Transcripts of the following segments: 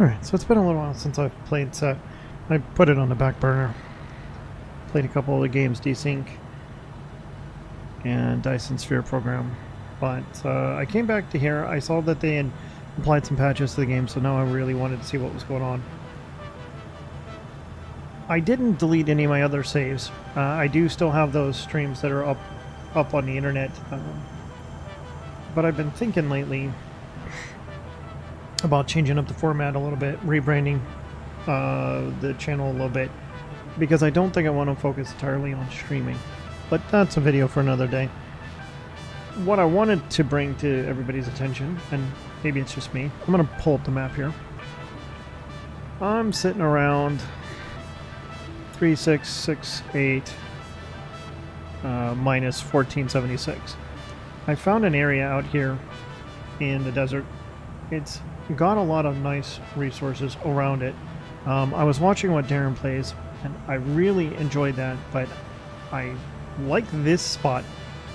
Alright, so it's been a little while since I've played Set. I put it on the back burner. Played a couple of the games, Desync and Dyson Sphere program. But I came back to here, I saw that they had applied some patches to the game, so now I really wanted to see what was going on. I didn't delete any of my other saves. I do still have those streams that are up on the internet. But I've been thinking lately about changing up the format a little bit, rebranding the channel a little bit, because I don't think I want to focus entirely on streaming. But that's a video for another day. What I wanted to bring to everybody's attention, and maybe it's just me, I'm going to pull up the map here. I'm sitting around 3668 minus 1476. I found an area out here in the desert. It's got a lot of nice resources around it. I was watching what Darren Plays, and I really enjoyed that, but I like this spot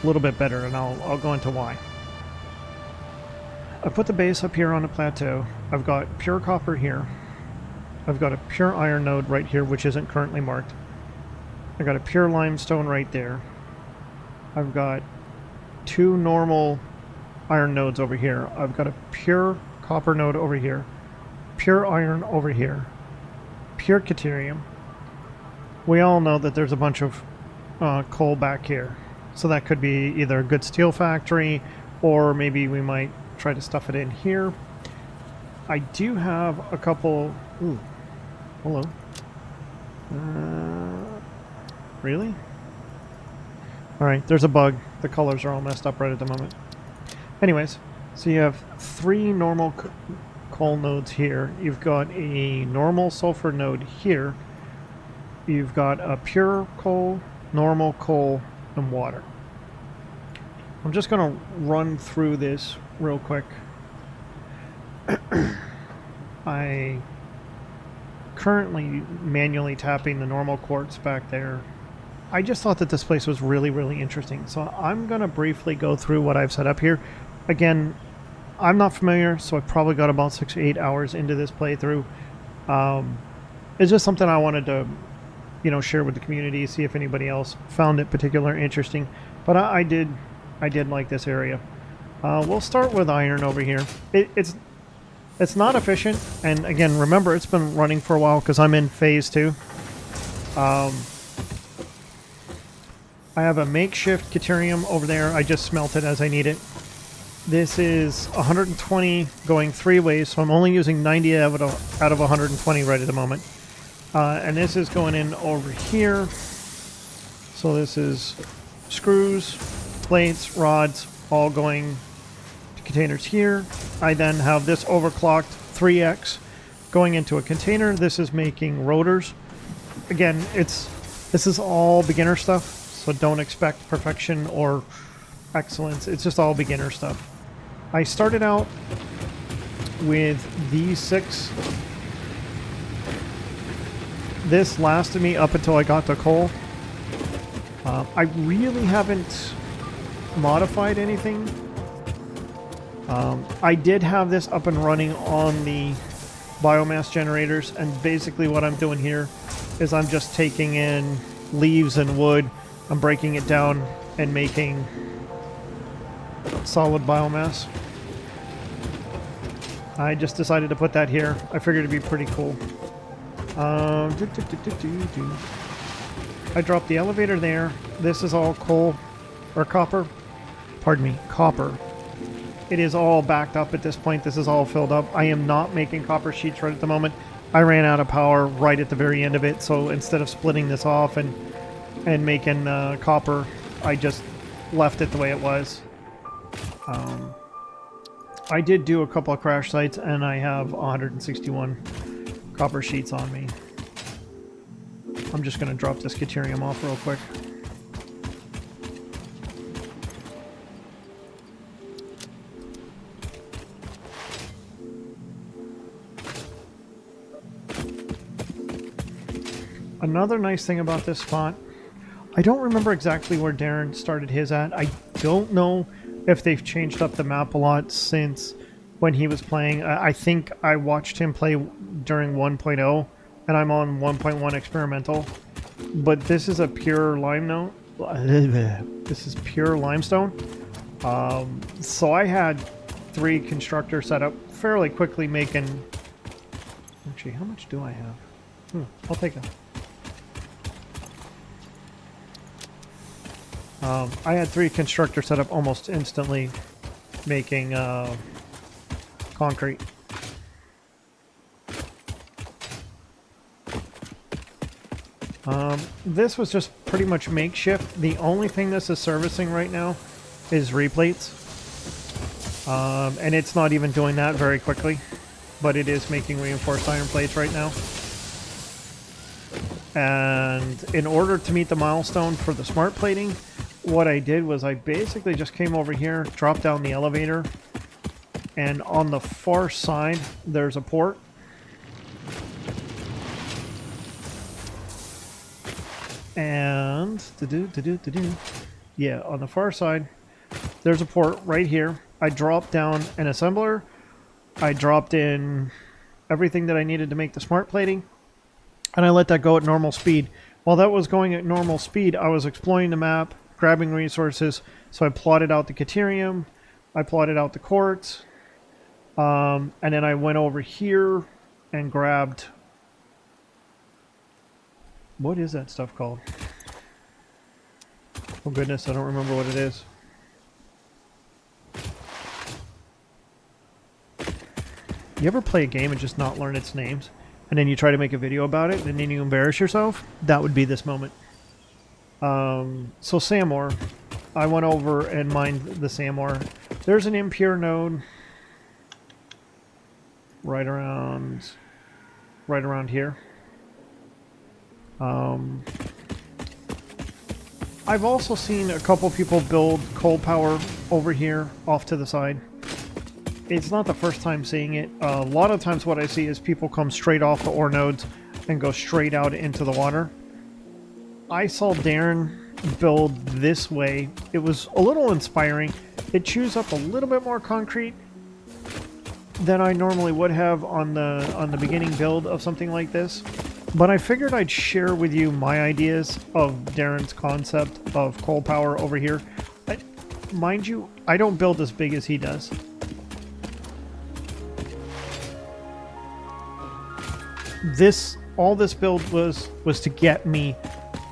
a little bit better, and I'll go into why. I put the base up here on a plateau. I've got pure copper here. I've got a pure iron node right here, which isn't currently marked. I've got a pure limestone right there. I've got two normal iron nodes over here. I've got a pure copper node over here, pure iron over here, pure Caterium. We all know that there's a bunch of coal back here, so that could be either a good steel factory, or maybe we might try to stuff it in here. I do have a couple... Ooh, hello. Really? Alright, there's a bug. The colors are all messed up right at the moment. Anyways, so you have three normal coal nodes here. You've got a normal sulfur node here. You've got a pure coal, normal coal, and water. I'm just going to run through this real quick. I currently manually tapping the normal quartz back there. I just thought that this place was really, really interesting. So I'm going to briefly go through what I've set up here. Again, I'm not familiar, so I've probably got about 6 to 8 hours into this playthrough. It's just something I wanted to, share with the community, see if anybody else found it particularly interesting. But I did like this area. We'll start with iron over here. It's not efficient, and again, remember, it's been running for a while because I'm in phase 2. I have a makeshift Caterium over there. I just smelt it as I need it. This is 120 going 3 ways, so I'm only using 90 out of 120 right at the moment. And this is going in over here. So this is screws, plates, rods, all going to containers here. I then have this overclocked 3x going into a container. This is making rotors. Again, this is all beginner stuff, so don't expect perfection or excellence. It's just all beginner stuff. I started out with these 6. This lasted me up until I got to coal. I really haven't modified anything. I did have this up and running on the biomass generators, and basically what I'm doing here is I'm just taking in leaves and wood, I'm breaking it down and making solid biomass. I just decided to put that here. I figured it'd be pretty cool. I dropped the elevator there. This is all coal, or copper. Pardon me, copper. It is all backed up at this point. This is all filled up. I am not making copper sheets right at the moment. I ran out of power right at the very end of it, so instead of splitting this off and making copper, I just left it the way it was. I did do a couple of crash sites, and I have 161 copper sheets on me. I'm just going to drop this Caterium off real quick. Another nice thing about this spot, I don't remember exactly where Darren started his at. I don't know if they've changed up the map a lot since when he was playing. I think I watched him play during 1.0, and I'm on 1.1 experimental. But this is a pure limestone. This is pure limestone. So I had 3 constructors set up fairly quickly, making. Actually, how much do I have? I'll take that. I had 3 constructors set up almost instantly, making concrete. This was just pretty much makeshift. The only thing this is servicing right now is replates. And it's not even doing that very quickly, but it is making reinforced iron plates right now. And in order to meet the milestone for the smart plating, what I did was I basically just came over here, dropped down the elevator, and on the far side there's a port. And yeah, on the far side there's a port right here. I dropped down an assembler. I dropped in everything that I needed to make the smart plating, and I let that go at normal speed. While that was going at normal speed, I was exploring the map, grabbing resources. So I plotted out the Caterium, I plotted out the quartz, and then I went over here and grabbed, what is that stuff called? Oh goodness, I don't remember what it is. You ever play a game and just not learn its names? And then you try to make a video about it, and then you embarrass yourself? That would be this moment. So Samor, I went over and mined the Samor. There's an impure node right around here. I've also seen a couple people build coal power over here off to the side. It's not the first time seeing it. A lot of times what I see is people come straight off the ore nodes and go straight out into the water. I saw Darren build this way. It was a little inspiring. It chews up a little bit more concrete than I normally would have on the beginning build of something like this. But I figured I'd share with you my ideas of Darren's concept of coal power over here. Mind you, I don't build as big as he does. All this build was to get me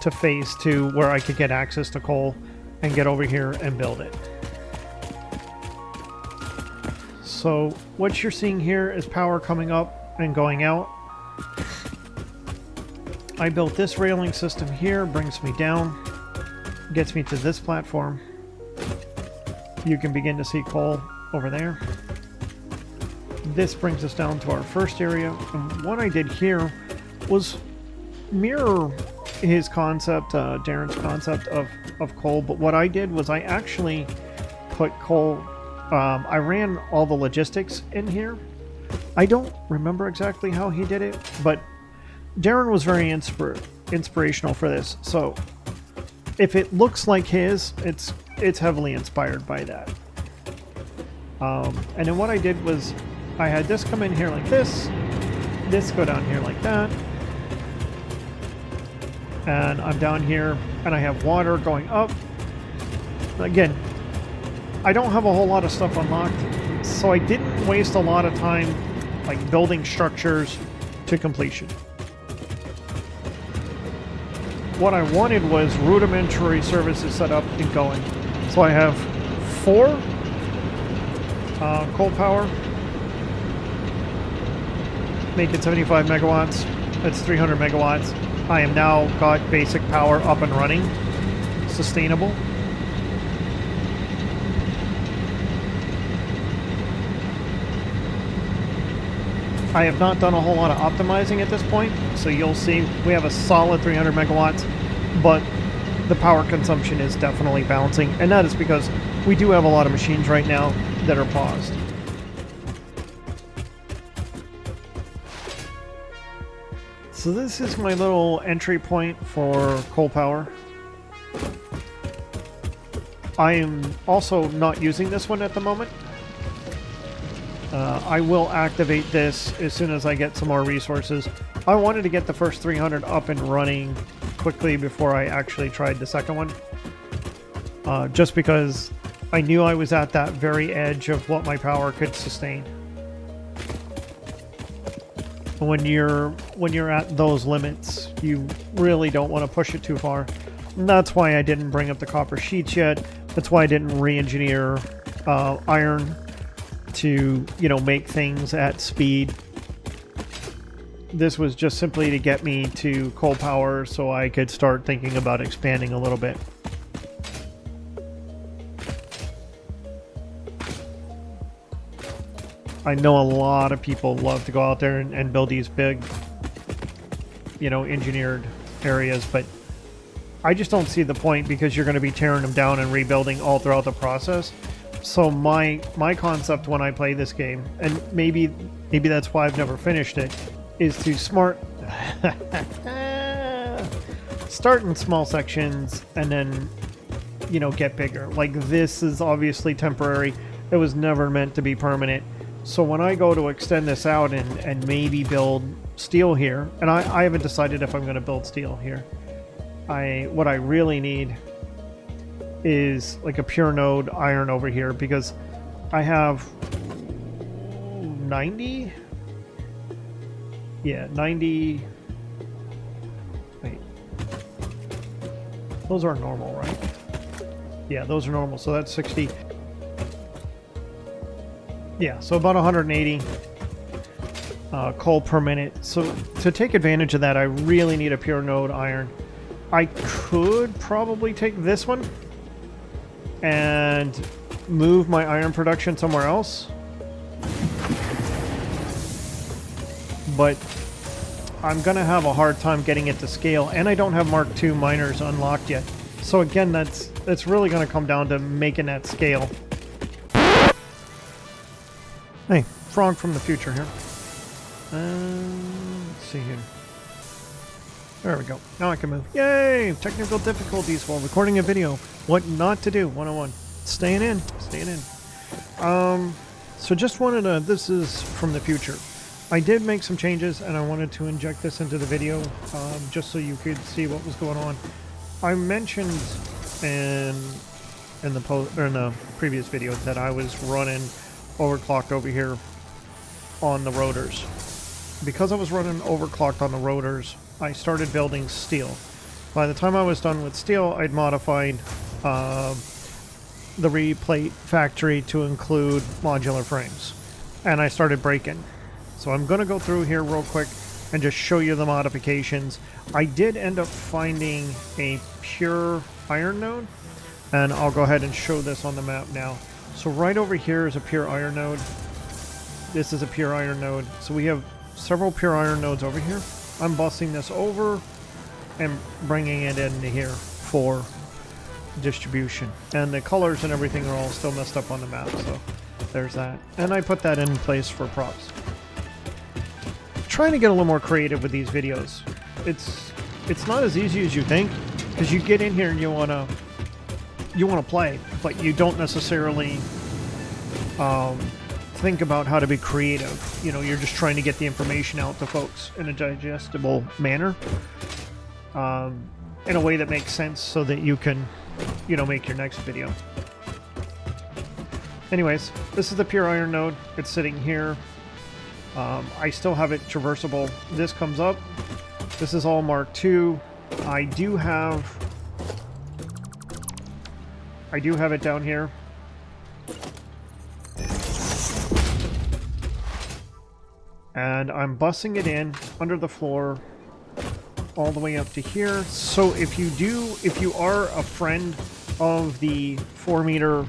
to phase 2 where I could get access to coal and get over here and build it. So what you're seeing here is power coming up and going out. I built this railing system here, brings me down, gets me to this platform. You can begin to see coal over there. This brings us down to our first area, and what I did here was mirror his concept, Darren's concept of coal, but what I did was I actually put coal, I ran all the logistics in here. I don't remember exactly how he did it, but Darren was very inspirational for this, so if it looks like his, it's heavily inspired by that. And then what I did was I had this come in here like this go down here like that, and I'm down here and I have water going up. Again, I don't have a whole lot of stuff unlocked, so I didn't waste a lot of time like building structures to completion. What I wanted was rudimentary services set up and going. So I have 4 coal power, make it 75 megawatts. That's 300 megawatts. I am now got basic power up and running, sustainable. I have not done a whole lot of optimizing at this point, so you'll see we have a solid 300 megawatts, but the power consumption is definitely bouncing, and that is because we do have a lot of machines right now that are paused. So this is my little entry point for coal power. I am also not using this one at the moment. I will activate this as soon as I get some more resources. I wanted to get the first 300 up and running quickly before I actually tried the second one. Just because I knew I was at that very edge of what my power could sustain. When you're at those limits, you really don't want to push it too far. And that's why I didn't bring up the copper sheets yet. That's why I didn't re-engineer iron to, you know, make things at speed. This was just simply to get me to coal power so I could start thinking about expanding a little bit. I know a lot of people love to go out there and build these big, you know, engineered areas, but I just don't see the point because you're going to be tearing them down and rebuilding all throughout the process. So my concept when I play this game, and maybe that's why I've never finished it, is to start in small sections and then, you know, get bigger. Like, this is obviously temporary. It was never meant to be permanent. So when I go to extend this out and maybe build steel here, and I haven't decided if I'm going to build steel here. What I really need is like a pure node iron over here, because I have 90? Yeah, 90. Wait. Those are normal, right? Yeah, those are normal, so that's 60. Yeah, so about 180 coal per minute. So to take advantage of that, I really need a pure node iron. I could probably take this one and move my iron production somewhere else. But I'm going to have a hard time getting it to scale, and I don't have Mark II miners unlocked yet. So again, that's really going to come down to making that scale. Hey, frog from the future here. Let's see here. There we go. Now I can move. Yay! Technical difficulties while recording a video. What not to do, 101. Staying in. So just wanted to, this is from the future. I did make some changes and I wanted to inject this into the video just so you could see what was going on. I mentioned in the previous video that I was running overclocked over here on the rotors. Because I was running overclocked on the rotors, I started building steel. By the time I was done with steel, I'd modified the replate factory to include modular frames, and I started breaking. So I'm going to go through here real quick and just show you the modifications. I did end up finding a pure iron node, and I'll go ahead and show this on the map now. So right over here is a pure iron node. This is a pure iron node. So we have several pure iron nodes over here. I'm busting this over and bringing it into here for distribution. And the colors and everything are all still messed up on the map, so there's that. And I put that in place for props. Trying to get a little more creative with these videos. It's not as easy as you think, because you get in here and you want to play, but you don't necessarily think about how to be creative. You know, you're just trying to get the information out to folks in a digestible manner, in a way that makes sense so that you can, you know, make your next video. Anyways, this is the pure iron node. It's sitting here. I still have it traversable. This comes up. This is all Mark II. I do have it down here. And I'm bussing it in under the floor all the way up to here. So if you are a friend of the 4-meter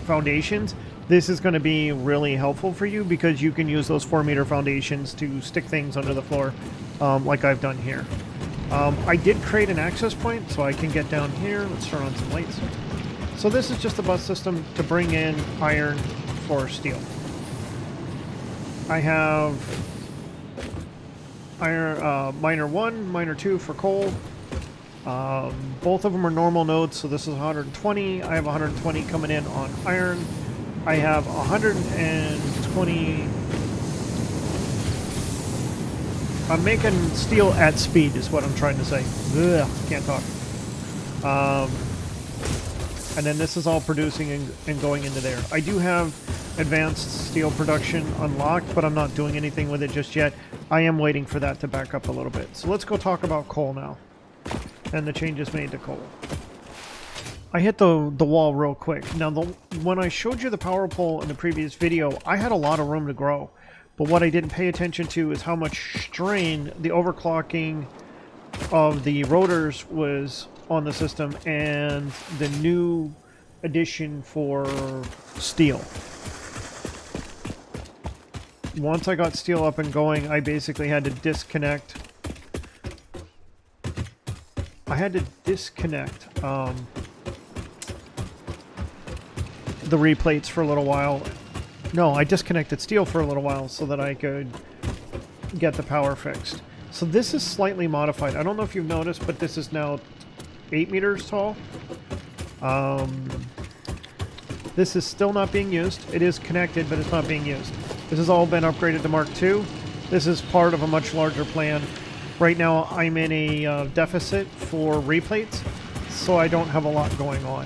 foundations, this is going to be really helpful for you, because you can use those 4-meter foundations to stick things under the floor, like I've done here. I did create an access point so I can get down here. Let's turn on some lights. So this is just a bus system to bring in iron for steel. I have iron, miner 1, miner 2 for coal. Both of them are normal nodes, so this is 120. I have 120 coming in on iron. I have 120. I'm making steel at speed is what I'm trying to say. Ugh, can't talk. And then this is all producing and going into there. I do have advanced steel production unlocked, but I'm not doing anything with it just yet. I am waiting for that to back up a little bit. So let's go talk about coal now and the changes made to coal. I hit the wall real quick. Now, when I showed you the power pole in the previous video, I had a lot of room to grow. But what I didn't pay attention to is how much strain the overclocking of the rotors was on the system and the new addition for steel. Once I got steel up and going, I basically had to disconnect. The replates for a little while. No, I disconnected steel for a little while so that I could get the power fixed. So this is slightly modified. I don't know if you've noticed, but this is now 8 meters tall. This is still not being used. It is connected, but it's not being used. This has all been upgraded to Mark II. This is part of a much larger plan. Right now, I'm in a deficit for replates, so I don't have a lot going on.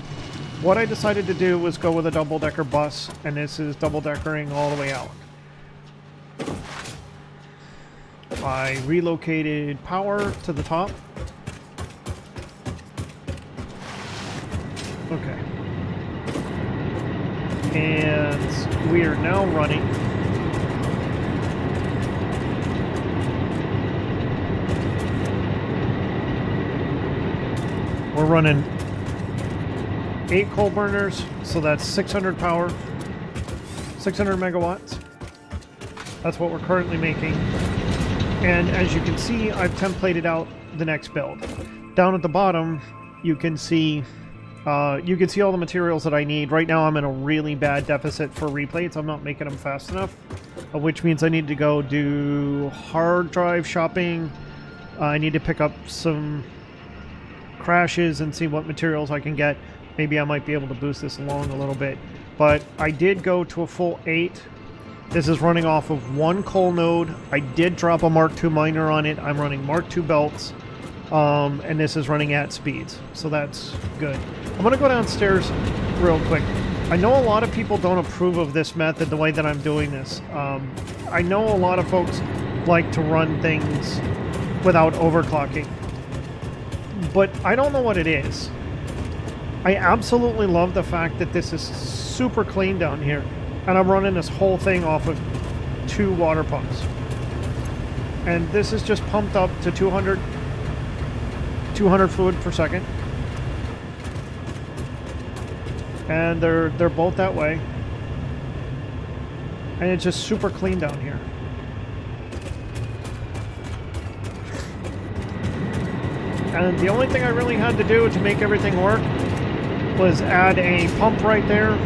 What I decided to do was go with a double-decker bus, and this is double-deckering all the way out. I relocated power to the top. Okay. And we are now running. We're running 8 coal burners, so that's 600 power, 600 megawatts. That's what we're currently making. And as you can see, I've templated out the next build. Down at the bottom, you can see all the materials that I need. Right now, I'm in a really bad deficit for replates. I'm not making them fast enough, which means I need to go do hard drive shopping. I need to pick up some crashes and see what materials I can get. Maybe I might be able to boost this along a little bit. But I did go to a full 8. This is running off of 1 coal node. I did drop a Mark II miner on it. I'm running Mark II belts. And this is running at speeds. So that's good. I'm going to go downstairs real quick. I know a lot of people don't approve of this method, the way that I'm doing this. I know a lot of folks like to run things without overclocking. But I don't know what it is. I absolutely love the fact that this is super clean down here. And I'm running this whole thing off of 2 water pumps. And this is just pumped up to 200 fluid per second. And they're both that way. And it's just super clean down here. And the only thing I really had to do to make everything work was add a pump right there.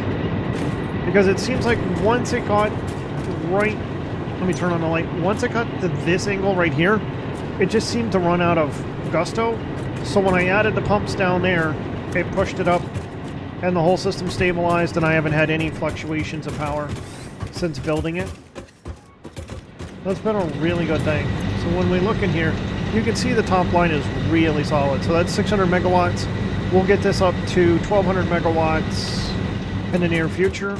Because it seems like once it got right... Let me turn on the light. Once it got to this angle right here, it just seemed to run out of gusto. So when I added the pumps down there, it pushed it up and the whole system stabilized, and I haven't had any fluctuations of power since building it. That's been a really good thing. So when we look in here, you can see the top line is really solid. So that's 600 megawatts. We'll get this up to 1200 megawatts in the near future,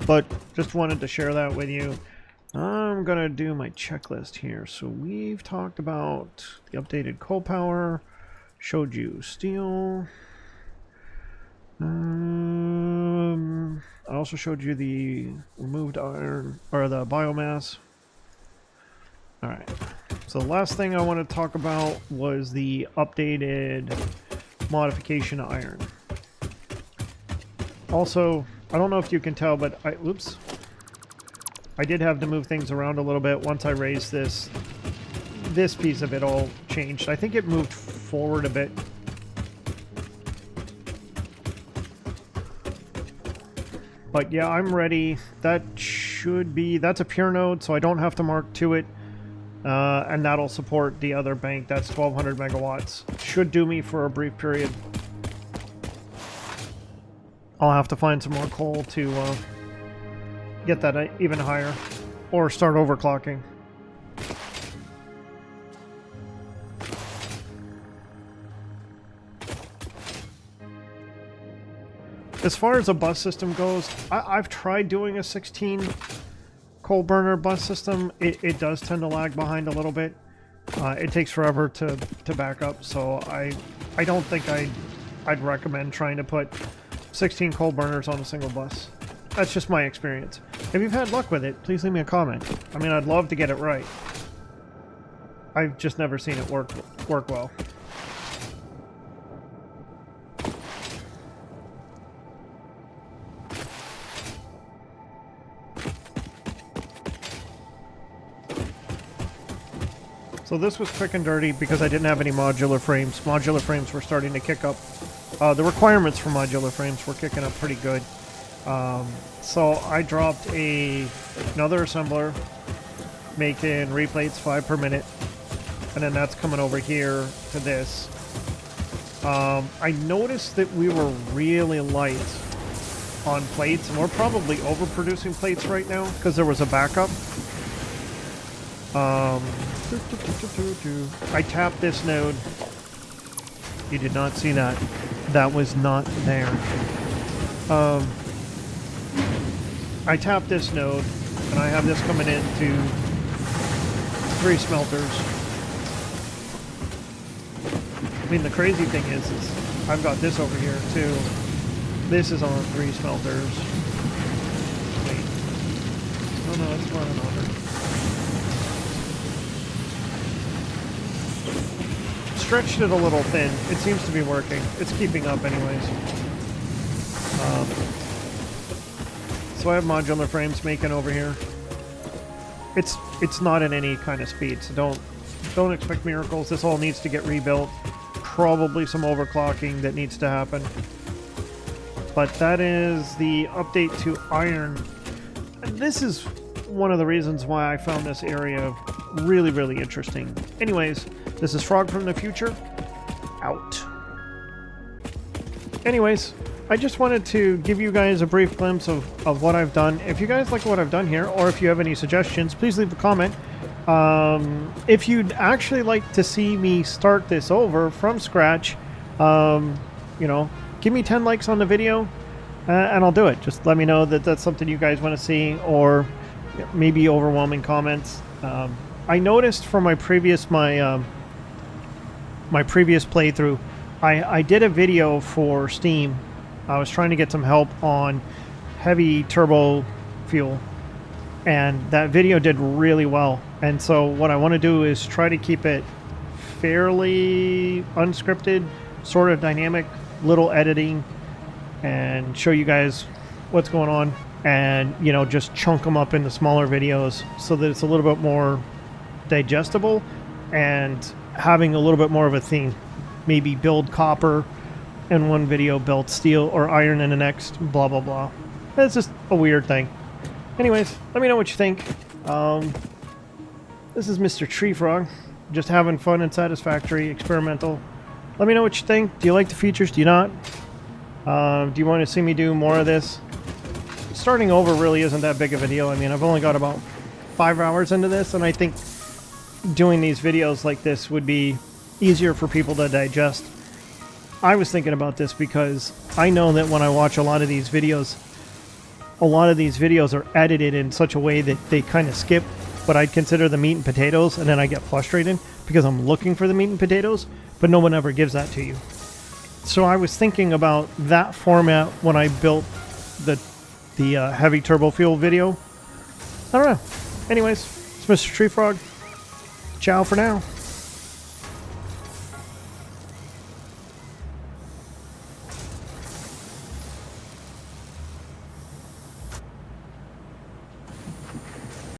but just wanted to share that with you. I'm gonna do my checklist here. So we've talked about the updated coal power, showed you steel. I also showed you the removed iron, or the biomass. Alright, so the last thing I want to talk about was the updated modification of iron. Also, I don't know if you can tell, but I did have to move things around a little bit once I raised this. This piece of it all changed. I think it moved forward a bit. But yeah, I'm ready. That should be... That's a pure node, so I don't have to mark to it. And that'll support the other bank. That's 1200 megawatts. Should do me for a brief period. I'll have to find some more coal to get that even higher, or start overclocking. As far as a bus system goes, I've tried doing a 16 coal burner bus system. It does tend to lag behind a little bit. It takes forever to back up, so I don't think I'd recommend trying to put 16 coal burners on a single bus. That's just my experience. If you've had luck with it, please leave me a comment. I mean, I'd love to get it right. I've just never seen it work well. So this was quick and dirty because I didn't have any modular frames. Modular frames were starting to kick up. The requirements for modular frames were kicking up pretty good. So I dropped another assembler, making replates 5 per minute. And then that's coming over here to this. I noticed that we were really light on plates, and we're probably overproducing plates right now because there was a backup. I tapped this node. You did not see that. That was not there. I tapped this node, and I have this coming into 3 smelters. I mean, the crazy thing is I've got this over here too. This is on 3 smelters. Wait. Oh no, it's running over. Stretched it a little thin. It seems to be working. It's keeping up anyways. So I have modular frames making over here. It's not in any kind of speed, so don't expect miracles. This all needs to get rebuilt. Probably some overclocking that needs to happen. But that is the update to iron. And this is one of the reasons why I found this area really, really interesting. Anyways, this is Frog from the Future, out. Anyways, I just wanted to give you guys a brief glimpse of what I've done. If you guys like what I've done here, or if you have any suggestions, please leave a comment. If you'd actually like to see me start this over from scratch, you know, give me 10 likes on the video, and I'll do it. Just let me know that that's something you guys want to see, or maybe overwhelming comments. I noticed from my previous my previous playthrough, I did a video for Steam. I was trying to get some help on heavy turbo fuel, and that video did really well. And so what I want to do is try to keep it fairly unscripted, sort of dynamic, little editing, and show you guys what's going on, and you know, just chunk them up into smaller videos so that it's a little bit more digestible and having a little bit more of a theme. Maybe build copper in one video, build steel or iron in the next, blah blah blah. It's just a weird thing. Anyways, let me know what you think. This is Mr. Tree Frog, just having fun and Satisfactory, experimental. Let me know what you think. Do you like the features? Do you not? Do you want to see me do more of this? Starting over really isn't that big of a deal. I mean, I've only got about 5 hours into this, and I think doing these videos like this would be easier for people to digest. I was thinking about this because I know that when I watch a lot of these videos are edited in such a way that they kind of skip what I'd consider the meat and potatoes, and then I get frustrated because I'm looking for the meat and potatoes, but no one ever gives that to you. So I was thinking about that format when I built the heavy turbo fuel video. I don't know. Anyways, it's Mr. Tree Frog. Ciao for now.